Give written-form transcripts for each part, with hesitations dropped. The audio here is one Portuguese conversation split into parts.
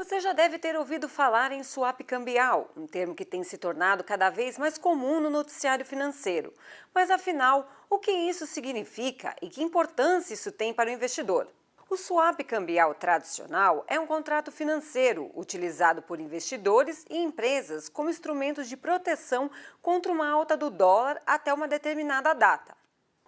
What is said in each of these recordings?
Você já deve ter ouvido falar em swap cambial, um termo que tem se tornado cada vez mais comum no noticiário financeiro. Mas afinal, o que isso significa e que importância isso tem para o investidor? O swap cambial tradicional é um contrato financeiro utilizado por investidores e empresas como instrumentos de proteção contra uma alta do dólar até uma determinada data.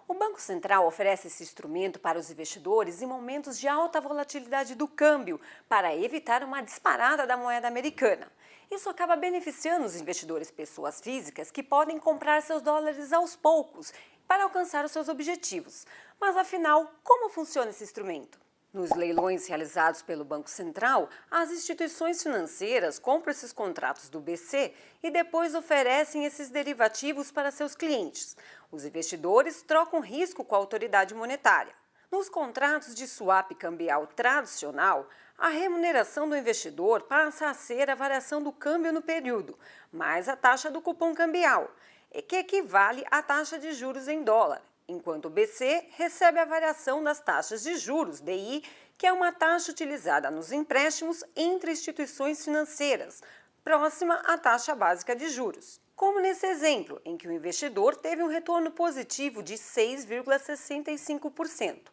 O Banco Central oferece esse instrumento para os investidores em momentos de alta volatilidade do câmbio, para evitar uma disparada da moeda americana. Isso acaba beneficiando os investidores pessoas físicas que podem comprar seus dólares aos poucos para alcançar os seus objetivos. Mas afinal, como funciona esse instrumento? Nos leilões realizados pelo Banco Central, as instituições financeiras compram esses contratos do BC e depois oferecem esses derivativos para seus clientes. Os investidores trocam risco com a autoridade monetária. Nos contratos de swap cambial tradicional, a remuneração do investidor passa a ser a variação do câmbio no período, mais a taxa do cupom cambial, que equivale à taxa de juros em dólar, enquanto o BC recebe a variação das taxas de juros, DI, que é uma taxa utilizada nos empréstimos entre instituições financeiras, próxima à taxa básica de juros. Como nesse exemplo, em que o investidor teve um retorno positivo de 6,65%.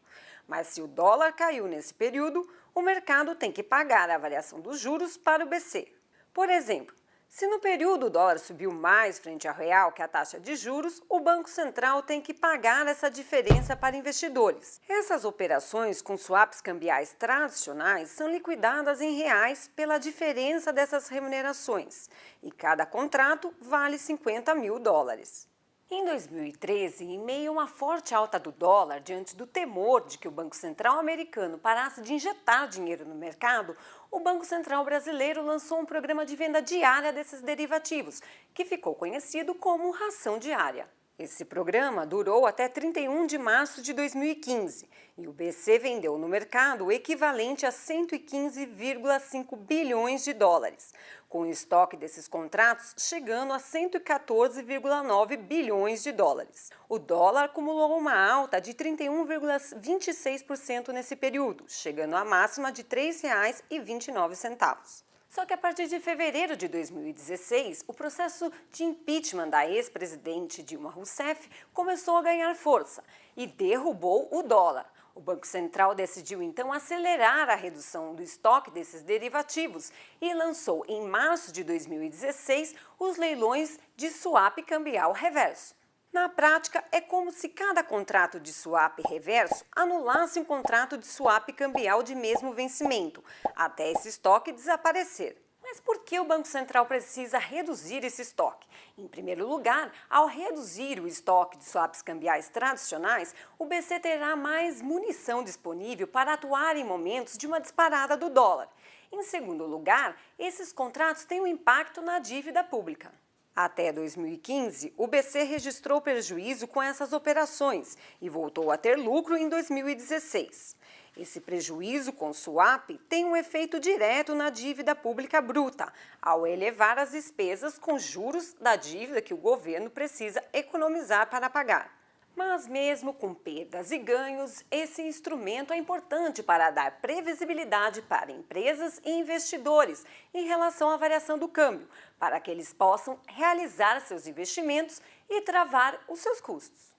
Mas se o dólar caiu nesse período, o mercado tem que pagar a variação dos juros para o BC. Por exemplo, se no período o dólar subiu mais frente ao real que a taxa de juros, o Banco Central tem que pagar essa diferença para investidores. Essas operações com swaps cambiais tradicionais são liquidadas em reais pela diferença dessas remunerações, e cada contrato vale 50 mil dólares. Em 2013, em meio a uma forte alta do dólar, diante do temor de que o Banco Central americano parasse de injetar dinheiro no mercado, o Banco Central brasileiro lançou um programa de venda diária desses derivativos, que ficou conhecido como Ração Diária. Esse programa durou até 31 de março de 2015 e o BC vendeu no mercado o equivalente a 115,5 bilhões de dólares, com o estoque desses contratos chegando a 114,9 bilhões de dólares. O dólar acumulou uma alta de 31,26% nesse período, chegando à máxima de R$ 3,29. Só que a partir de fevereiro de 2016, o processo de impeachment da ex-presidente Dilma Rousseff começou a ganhar força e derrubou o dólar. O Banco Central decidiu então acelerar a redução do estoque desses derivativos e lançou em março de 2016 os leilões de swap cambial reverso. Na prática, é como se cada contrato de swap reverso anulasse um contrato de swap cambial de mesmo vencimento, até esse estoque desaparecer. Mas por que o Banco Central precisa reduzir esse estoque? Em primeiro lugar, ao reduzir o estoque de swaps cambiais tradicionais, o BC terá mais munição disponível para atuar em momentos de uma disparada do dólar. Em segundo lugar, esses contratos têm um impacto na dívida pública. Até 2015, o BC registrou prejuízo com essas operações e voltou a ter lucro em 2016. Esse prejuízo com swap tem um efeito direto na dívida pública bruta, ao elevar as despesas com juros da dívida que o governo precisa economizar para pagar. Mas mesmo com perdas e ganhos, esse instrumento é importante para dar previsibilidade para empresas e investidores em relação à variação do câmbio, para que eles possam realizar seus investimentos e travar os seus custos.